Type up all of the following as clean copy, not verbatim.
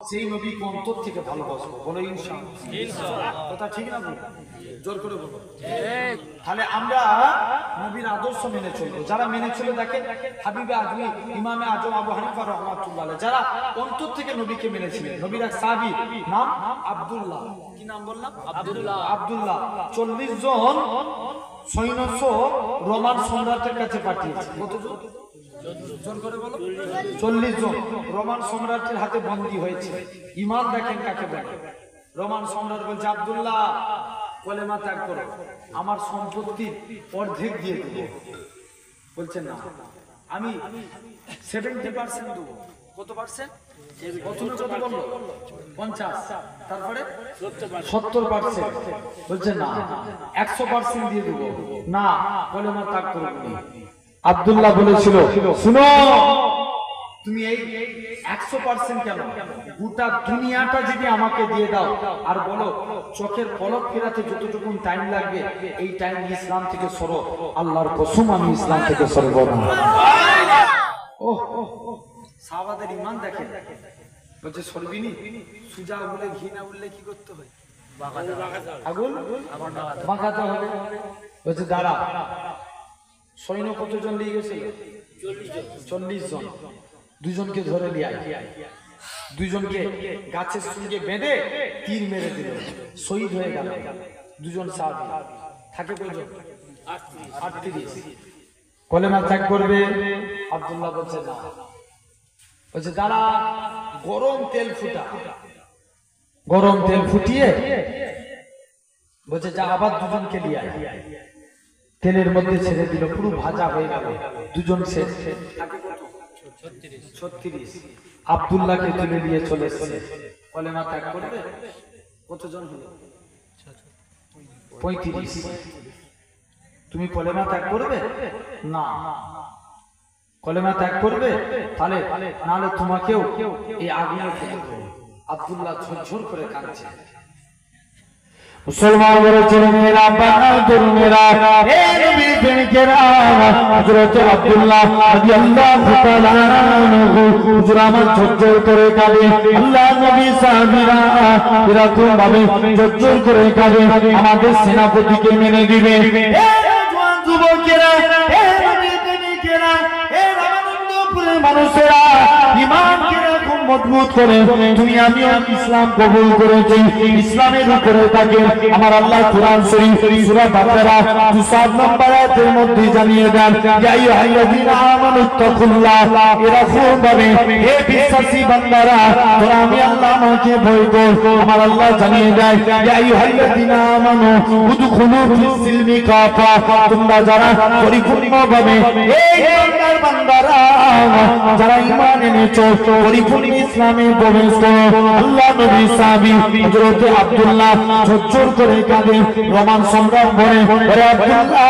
সেই নবীকে অন্তর থেকে ভালোবাসবো, বলো ইনশাআল্লাহ। কথা ঠিক না বলো? জোর করে বলো। তাহলে আমরা নবীর আদর্শ মেনে চলবো। যারা মেনে চলে দেখেন হাবিবে আজমি, ইমামে আজম আবু হানিফা রাহমাতুল্লাহ আলাইহি, যারা অন্তর থেকে নবীকে মেনেছিলেন। নবীর এক সাহাবী নাম আব্দুল্লাহ, কি নাম বললাম? আব্দুল্লাহ 40 জন সৈন্য রোমান সম্রাটের কাছে পাঠিয়েছে। কতজন? জোর করে বলো। 40 জন রোমান সম্রাটের হাতে বন্দী হয়েছে। ঈমান দেখেন কাকে বলে। রোমান সম্রাট বলছে, আব্দুল্লাহ কলেমা ত্যাগ করো, আমার সম্পত্তির অর্ধেক দিয়ে দেব। বলছে না, আমি 70% দেবো। কত পার্সেন্ট? প্রথমে কত বললো? 50। তারপরে 70%। বলছে না, 100% দিয়ে দেবো। না, কলেমা ত্যাগ করবো। আব্দুল্লাহ বলেছিল, শুনো, তুমি এই 100% কেন, গোটা দুনিয়াটা যদি আমাকে দিয়ে দাও আর বলো চোখের পলক ফেরাতে যতটুকু টাইম লাগবে এই টাইম ইসলাম থেকে সরো, আল্লাহর কসম আমি ইসলাম থেকে সরব না। ওহ, সাহাবাদের ঈমান দেখেন। বলছে সরবিনি, সুজা বলে ঘি না উঠলে কি করতে হয়? আগুন বাঁকাতে হবে। বলছে দাঁড়া, সৈন্য কতজন নিয়ে গেছিল? 40 জন। দুজনকে ধরে নিয়ে আয়, দুজনকে গাছের সঙ্গে বেঁধে তীর মেরে দিল, শহীদ হয়ে গেল। দুজন সাহাবী থাকে কয়জন? 38। কলেমা ত্যাগ করবে। আব্দুল্লাহ বলছে না। বলছে দাঁড়া, গরম তেল ফুটা। গরম তেল ফুটিয়ে বলছে যা, আবার দুজনকে নিয়ে আয়। তেলের মধ্যে ছেড়ে দিল, পুরো ভাজা হয়ে গেল। দুজন শেষ। 36। আব্দুল্লাহকে তুলে নিয়ে চলে এসেছে। কলেমা ত্যাগ করবে। কতজন হলো? 35। তুমি কলেমা ত্যাগ করবে? না। কলেমা ত্যাগ করবে? তাহলে নাহলে তোমাকেও এই আগুনে ফেলে দেবো। আব্দুল্লাহ ঝরঝর করে কাঁদছে। মুসলমান বলেছিল, মেরা বাহাদুর মেরা, হে নবীর প্রেমিকেরা, হযরত আব্দুল্লাহ রাদিয়াল্লাহু তাআলা আনহু হুজুর আমার ঝরঝর করে কাঁদে। আল্লাহ নবী সাহাবীরা এরকম ভাবে ঝরঝর করে কাঁদে, আমাদের সেনাপতিকে মেনে দিবে। হে জওয়ান যুবকেরা, হে নবীর প্রেমিকেরা, হে রামানন্দপুরের মানুষেরা, ঈমানকে মজবুত করে তুমি আমিও ইসলাম কবুল করেছি। ইসলামের উপরে থাকে আমার আল্লাহ কোরআন শরীফ সূরা বাকারা 2 নম্বর আয়াতের মধ্যে জানিয়ে দেন, ইয়া আইয়ুহাল্লাযীনা আমানুত্তাকুল্লাহ, এরকম ভাবে হে বিশ্বাসী বান্দারা তোমরা আমি আল্লাহ আমাকে ভয় করো। আমার আল্লাহ জানিয়ে দেয়, ইয়া আইয়ুহাল্লাযীনা আমানু উদখুলু ফিস সিলমি কাফা, তোমরা যারা পরিপূর্ণভাবে এই ইমানদার বান্দারা যারা ঈমান এনেছো পরিপূর্ণ ইসলামে প্রবেশ করো। আল্লাহ নবী সাহাবী হযরত আব্দুল্লাহ ঝরঝর করে কাঁদে। রোমান সম্রাট বলে, ওরে আব্দুল্লাহ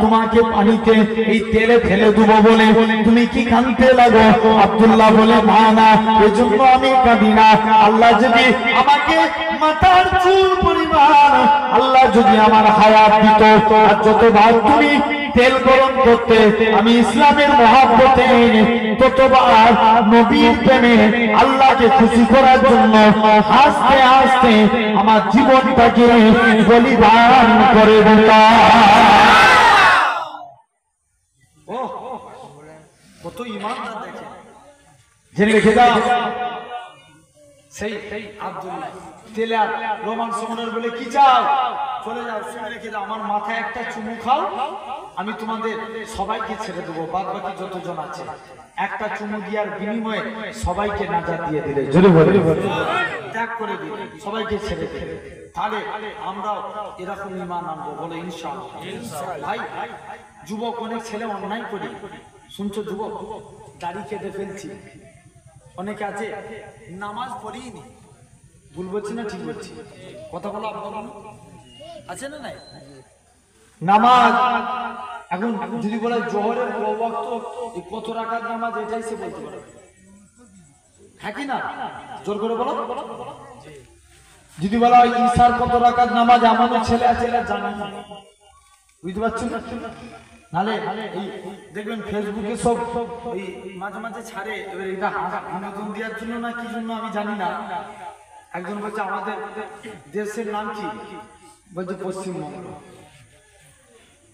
তোমাকে পানিতে এই তেলে ফেলে দেবো বলে তুমি কি কাঁদতে লাগো? আব্দুল্লাহ বলে, না না, এজন্য আমি কাঁদি না। আল্লাহ যদি আমাকে মাথার চুল পরিমাণ আল্লাহ যদি আমার হায়াত দিত, আর যতবার তুমি তেল গরম করতে আমি ইসলামের মহব্বতে ততবার নবীর প্রেমে আল্লাহকে খুশি করার জন্য হাসতে হাসতে আমার জীবনটাকে বলিদান করে দিতাম। কত ঈমানদার দেখে, জেনে রেখে দাও। সেই আব্দুল্লাহ তেলে রোমান সম্রাট বলে, কি চাও? চলে যাও, শুনে রেখে দাও, আমার মাথায় একটা চুমু খাও, আমি তোমাদের সবাইকে ছেড়ে দেবো, বাদ বাকি যতজন আছে। একটা চুমু দিয়ার বিনিময়ে সবাইকে নাজাত দিয়ে দিলে, ত্যাগ করে দিলে, সবাইকে ছেড়ে দিলে। তাহলে আমরাও এরকম ঈমান আনবো, বলে ইনশাআল্লাহ। ভাই যুবক অনেক ছেলে অন্যায় করি, শুনছো যুবক, দাড়ি কেটে ফেলছি, অনেকে আছে নামাজ পড়িনি। ভুল বলছি না ঠিক বলছি? কথা বলো আপনার আছে না নাই? নামাজ এখন যদি বলে জোহরের ওয়াক্ত কত রাকাত নামাজ, এটাই সে বলতে পারে, হ্যাঁ কি না? জোর করে বলো। যদি বলা হয় ঈশার কত রাকাত নামাজ, আমাদের ছেলে আছে এরা জানে না, বুঝতে পারছেন না? নালে এই দেখবেন ফেসবুকে সব ওই মাঝে মাঝে ছাড়ে, এবার এটা বিনোদন দেওয়ার জন্য না কি জন্য আমি জানি না। একজন বলছে আমাদের দেশের নাম কি, বলছে পশ্চিমবঙ্গ।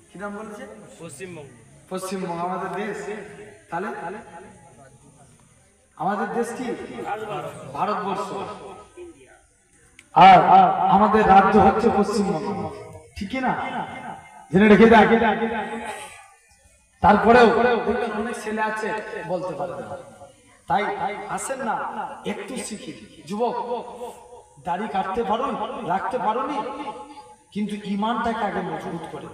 কি নাম বলছে? পশ্চিমবঙ্গ। পশ্চিমবঙ্গ আমাদের দেশ। তাহলে আমাদের দেশ কি? ভারতবর্ষ। আর আমাদের রাজ্য হচ্ছে পশ্চিমবঙ্গ, ঠিক না? জেনে রেখে দেয়। তারপরেও অনেক ছেলে আছে বলতে পারে না, তাই আসেন না একটু শিখি। যুবক, দাড়ি কাটতে পারো, রাখতে পারো নি, কিন্তু ইমানটাকে আগে মজবুত করে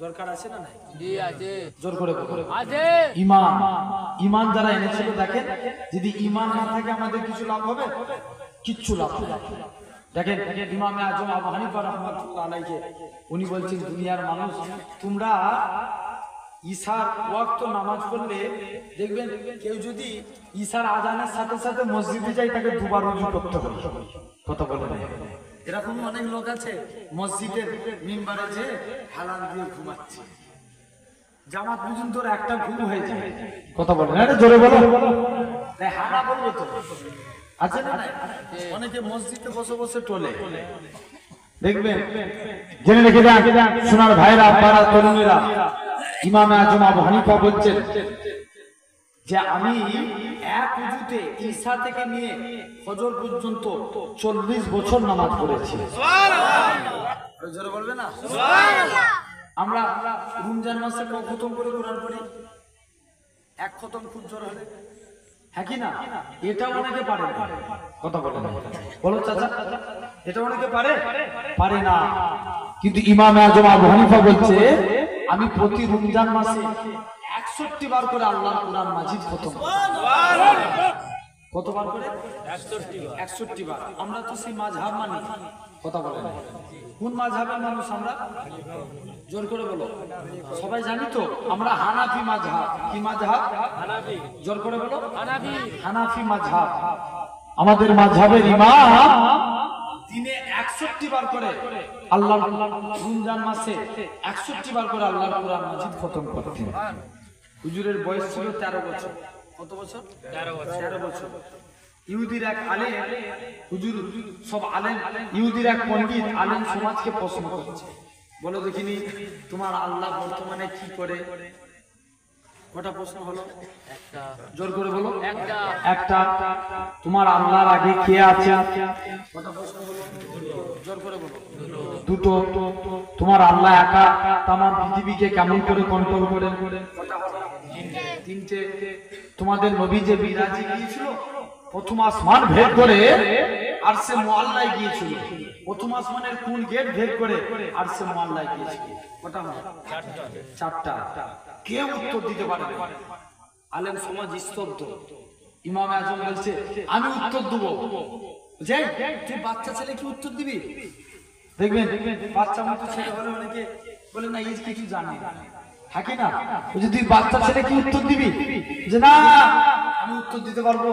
দরকার আছে না? নাই? জোর করে ইমান, ইমান যারা এনেছিল দেখেন, যদি ইমান না থাকে আমাদের কিছু লাভ হবে? কিচ্ছু লাভ হবে। দেখেন ইমামে আজম আবু হানিফা রাহমাতুল্লাহ আলাইহি, উনি বলছেন দুনিয়ার মানুষ, তোমরা ঈশার ওয়াক্ত নামাজ পড়লে দেখবেন কেউ যদি ঈশার আজানের সাথে সাথে মসজিদে যায় তাকে দুবার ওযু করতে হবে। কথা বলে না? এরকম অনেক লোক আছে মসজিদের মিম্বারে যে হালাল দিয়ে ঘুমাচ্ছে, জামাত পর্যন্ত একটা ঘুম হয়ে যায়। কথা বলে না? জোরে বলো। হারা বলবো তো আছে না? অনেকে মসজিদে বসে বসে টোলে, দেখবেন। জেনে রেখে দেন সোনার ভাইরা, আপনারা তরুণেরা, ইমামে আজম আবু হানিফা বলছেন যে আমি এক ওযুতে ঈশা থেকে নিয়ে ফজর পর্যন্ত 40 বছর নামাজ পড়েছি। সুবহানাল্লাহ। জোরে বলবে না? সুবহানাল্লাহ। আমরা রমজান মাসে কত খতম করে কোরআন পড়ি? এক খতম খুব জোর হলে, হ্যাঁ কি না? এটা অনেকে পারে না। কথা বলে না? বলো চাচা, এটা অনেকে পারে পারে না, কিন্তু ইমামে আজম আবু হানিফা বলছে আমি প্রতি রমজান মাসে 61 বার করে আল্লাহর কোরআন মাজিদ খতম। সুবহানাল্লাহ। কতবার করে? 61 বার। আমরা তো সেই মাযহাব মানি। কথা বলে না? কোন মাযহাবের মানুষ আমরা? জোর করে বলো। সবাই জানি তো আমরা হানাফি মাযহাব। কি মাযহাব? হানাফি। জোর করে বলো। হানাফি। হানাফি মাযহাব। আমাদের মাযহাবের ইমাম দিনে 61 বার করে আল্লাহর রমজান মাসে 61 বার করে আল্লাহর কোরআন মাজিদ খতম করতেন। হুজুরের বয়স ছিল 13 বছর। কত বছর? 13 বছর। ইহুদির এক আলেম, হুজুর সব আলেম, ইহুদির এক পণ্ডিত আলেম সমাজকে প্রশ্ন করছে, বলো দেখিনি তোমার আল্লাহ বর্তমানে কি করে? কটা প্রশ্ন হলো? একটা। জোর করে বলো। একটা। তোমার আল্লাহর আগে কে আছে? কটা প্রশ্ন হলো? জোর করে বলো। দুটো। তোমার আল্লাহ একা তাম পৃথিবীকে কেমন করে কন্ট্রোল করেন? কটা হলো? তিনটে। তোমাদের নবী যে মিরাজে গিয়েছিল, প্রথম আসমান ভেদ করে আরশে মুআল্লায় গিয়েছিল, প্রথম আসমানের কোন গেট ভেদ করে আরশে মুআল্লায় গিয়েছিল? কটা হলো? চারটা। কেউ উত্তর দিতে পারে না। আলেম সমাজ স্তব্ধ। ইমামে আজম বলছে আমি উত্তর দেব। যে তুই বাচ্চা ছেলে কি উত্তর দিবি? দেখবেন বাচ্চা মতো ছেলে হলে অনেকে বলে না এই কিছু জানে, হ্যাঁ কি না? তুই বাচ্চা ছেলে কি উত্তর দিবি? যে না আমি উত্তর দিতে পারবো।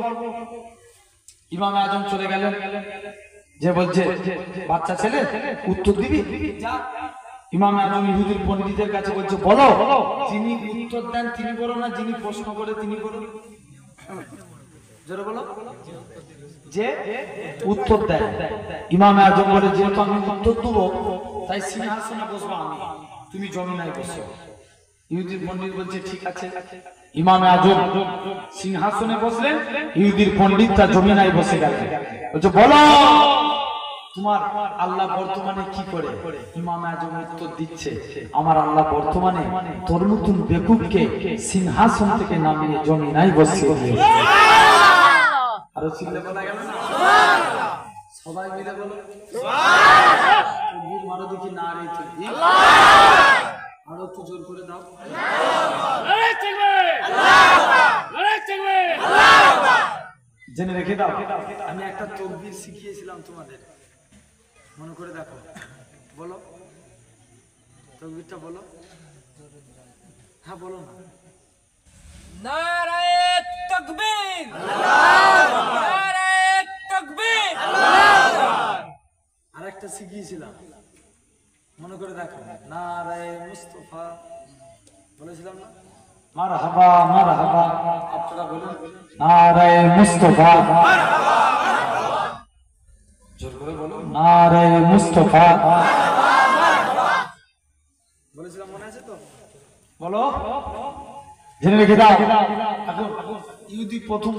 ইমামে আজম চলে গেলেন, যে বলছে বাচ্চা ছেলে উত্তর দিবি? যা। ইমামে আজম ইহুদির পণ্ডিতের কাছে বলছে বলো, যিনি উত্তর দেন তিনি বলো না যিনি প্রশ্ন করে তিনি বলো? জোরে বলো। যে উত্তর দেয়। ইমামে আজম বলে যেহেতু আমি উত্তর দেবো তাই সিংহাসনে বসবো আমি, তুমি জমিনায় বসো। ইহুদির পণ্ডিত বলছে ঠিক আছে। ইমামে আজম সিংহাসনে বসলেন, ইহুদির পণ্ডিত তার জমিনায় বসে গেলেন। বলছে বলো তোমার আল্লাহ বর্তমানে কি করে? ইমামে আজম উত্তর দিচ্ছে আমার আল্লাহ বর্তমানে তোর মতন বেকুবকে সিংহাসন থেকে নামিয়ে জমিনায় বসিয়ে দিয়েছে। আরো চিল্লে বলা গেল না? সুবহানাল্লাহ। সবাই মিলে বলো সুবহানাল্লাহ। তাকবীর মারো দেখি না রে তাকবীর। আল্লাহ। আরো একটু জোর করে দাও। আল্লাহ। নারে তাকবীর। আল্লাহ। নারে তাকবীর। আল্লাহ। জেনে রেখে দাও আমি একটা তাকবীর শিখিয়েছিলাম তোমাদের, মনে করে দেখো। বলো তাকবীরটা বলো। হ্যাঁ বলো না। নারে তাকবীর। আল্লাহু আকবার। নারে তাকবীর। আল্লাহু আকবার। আরেকটা শিখিয়েছিলাম, মনে করে দেখো। নারে মুস্তাফা। বলেছিলাম না মারহাবা মারহাবা আপনারা বলেন নারায়ে মুস্তাফা জোর করে বলুন নারায়ে মুস্তাফা বলেছিলাম মনে আছে তো বলো জেনে রেখে দাও এখন ইহুদি প্রথম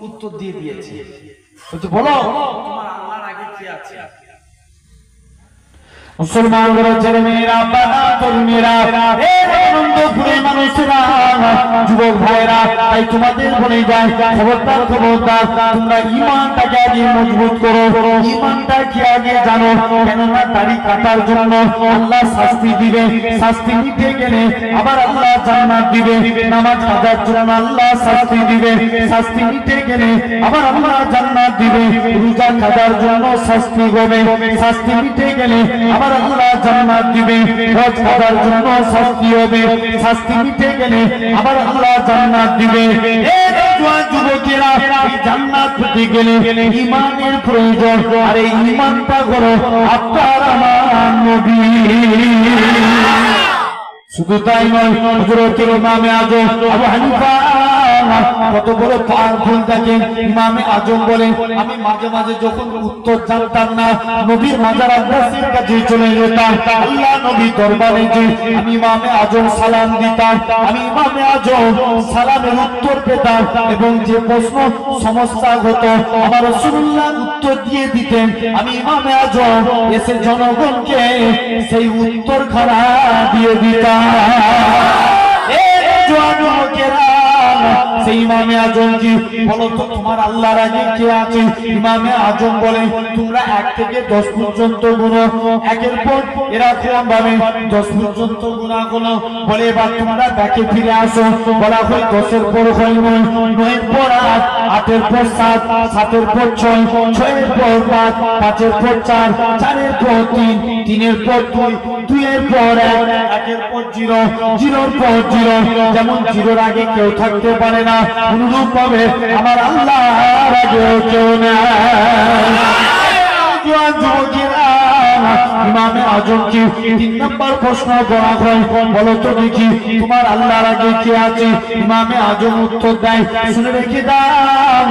উত্তর দিয়ে দিয়েছে বলছে বলো তোমার আল্লাহর আগে কি আছে মুসলমান ছেলে মেয়েরা বাবা তরুণেরা আনন্দপুরে মানুষেরা যুবক ভাইরা তাই তোমাদের বলে যায় খবরদার খবরদার তোমরা ঈমানটাকে আগে মজবুত করো ঈমানটা কি আগে জানো কেননা দাড়ি কাটার জন্য আল্লাহ শাস্তি দিবে শাস্তি নিতে গেলে আবার আল্লাহ জান্নাত দিবে নামাজ কাটার জন্য আল্লাহ শাস্তি দিবে শাস্তি নিতে গেলে আবার আল্লাহ জান্নাত দিবে রোজা কাটার জন্য শাস্তি হবে শাস্তি নিতে গেলে আবার আল্লাহ জান্নাত দিবে হজ করার জন্য শাস্তি হবে শাস্তি নিতে গেলে আবার আল্লাহ জান্নাত দিবে এই জওয়ান যুবকেরা এই জান্নাত পেতে গেলে ঈমানের প্রয়োজন আর এই ঈমানটা হলো আপনার আমার নবী শুধু তাই নয় হযরত ইমামে আযম আবু হানিফা কত বড় পাওয়ারফুল দেখেন ইমামে আযম বলেন আমি মাঝে মাঝে যখন উত্তর জানতাম না নবীর মাজার আব্বাসের কাছে চলে যেতাম আল্লাহ নবী দরবারে যে আমি ইমামে আযম সালাম দিতাম আমি ইমামে আযম সালামের উত্তর পেতাম এবং যে প্রশ্ন সমস্যা হতো আমার রাসূলুল্লাহ উত্তর দিয়ে দিতেন আমি ইমামে আযম এসে জনগণকে সেই উত্তরখানা দিয়ে দিতাম সেই ইমামে আযম কি বলো তো তোমার আল্লাহর আগে কে আছে ইমামে আযম বলে তোমরা 1 থেকে 10 পর্যন্ত গুনো একের পর এরকম ভাবে 10 পর্যন্ত গুনাহ গুলো বলে এবার তোমরা ব্যাকে ফিরে আসো বলা হয় 10 এর পর হয় 9 এর পর 8 8 এর পর 7 7 এর পর 6 6 এর পর 5 5 এর পর 4 4 এর পর 3 3 এর পর 2 2 এর পর 1 1 এর পর 0 0 এর পর 0 যেমন 0 এর আগে কেউ থাকতে পারে না অনুরূপ ভাবে আমার আল্লাহর আগে কেউ নেই ইমামে আযম কি 3 নম্বর প্রশ্ন করা হয় বলো তো দেখি তোমার আল্লাহর আগে কে আছে ইমামে আযম উত্তর দেয় শুনে রেখে দাও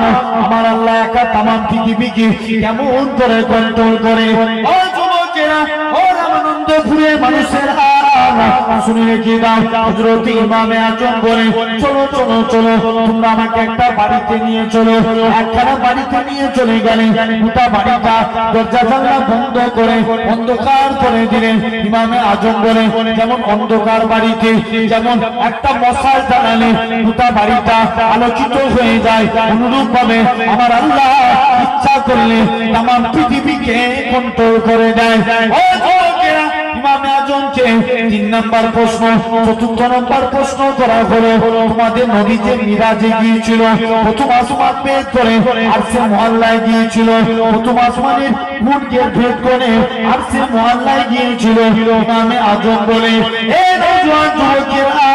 আমার আল্লাহ একা तमाम পৃথিবীকে কেমন করে কন্ট্রোল করে ও যুবকেরা ও আনন্দপুরে মানুষেরা শুনে রেখে দাও হযরত ইমামে আযম বলে চলো চলো চলো তোমরা আমাকে একটা বাড়িতে নিয়ে চলো একখানা বাড়িতে নিয়ে চলে গেলে গোটা বাড়িটা দরজা জানলা বন্ধ করে অন্ধকার করে দিলেন ইমামে আযম বলে যেমন অন্ধকার বাড়িতে যেমন একটা মশাল জ্বালালে গোটা বাড়িটা আলোকিত হয়ে যায় অনুরূপ ভাবে আমার আল্লাহ ইচ্ছা করলে तमाम পৃথিবীকে কন্ট্রোল করে দেয় ও যুবকেরা ইমামে আযমকে 3 নম্বর প্রশ্ন 4 নম্বর প্রশ্ন করা হলো তোমাদের নবী যে মিরাজে গিয়েছিল প্রথম আসমান ভেদ করে আরশে মুআল্লায় গিয়েছিল প্রথম আসমানের মুনকে ভেদ করে আরশে মুআল্লায় গিয়েছিল ইমামে আযম বলে এই নওজোয়ান যুবকেরা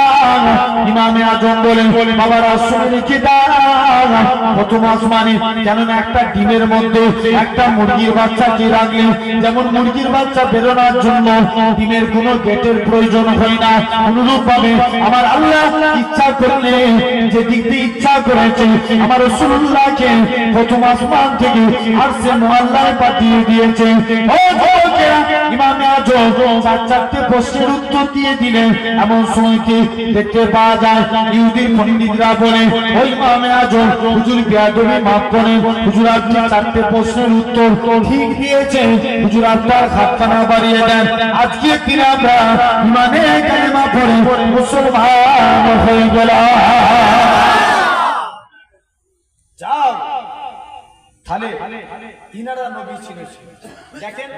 ইমামে আযম বলে বাবা রাসূল কি দাঁড়া প্রথম আসমানে যেন একটা ডিমের মধ্যে একটা মুরগির বাচ্চাকে রাখলে যেমন মুরগির বাচ্চা বেরোনোর জন্য ডিমের কোনো গেটের প্রয়োজন হয় না অনুরূপ ভাবে আমার আল্লাহ ইচ্ছা করলে যে দিক দিয়ে ইচ্ছা করেছে আমার রাসূলুল্লাহকে প্রথম আসমান থেকে আরশে মুআল্লায় পাঠিয়ে দিয়েছে ও যুবকেরা ইমামে আযম 4টি প্রশ্নের উত্তর দিয়ে দিলেন এমন সময়কে দেখতে পাওয়া যায় ইহুদি পণ্ডিতরা বলে ওই ইমামে আযম হুজুর বেয়াদবি মাফ করেন হুজুর আপনি 4টি প্রশ্নের উত্তর ঠিক দিয়েছেন হুজুর আপনার হাতখানা বাড়িয়ে দেন আজকে দিনে আমরা ইমানে কালেমা পড়ে মুসলমান হয়ে গেলাম যাও তাহলে ইনারা নবী ছিলেন দেখেন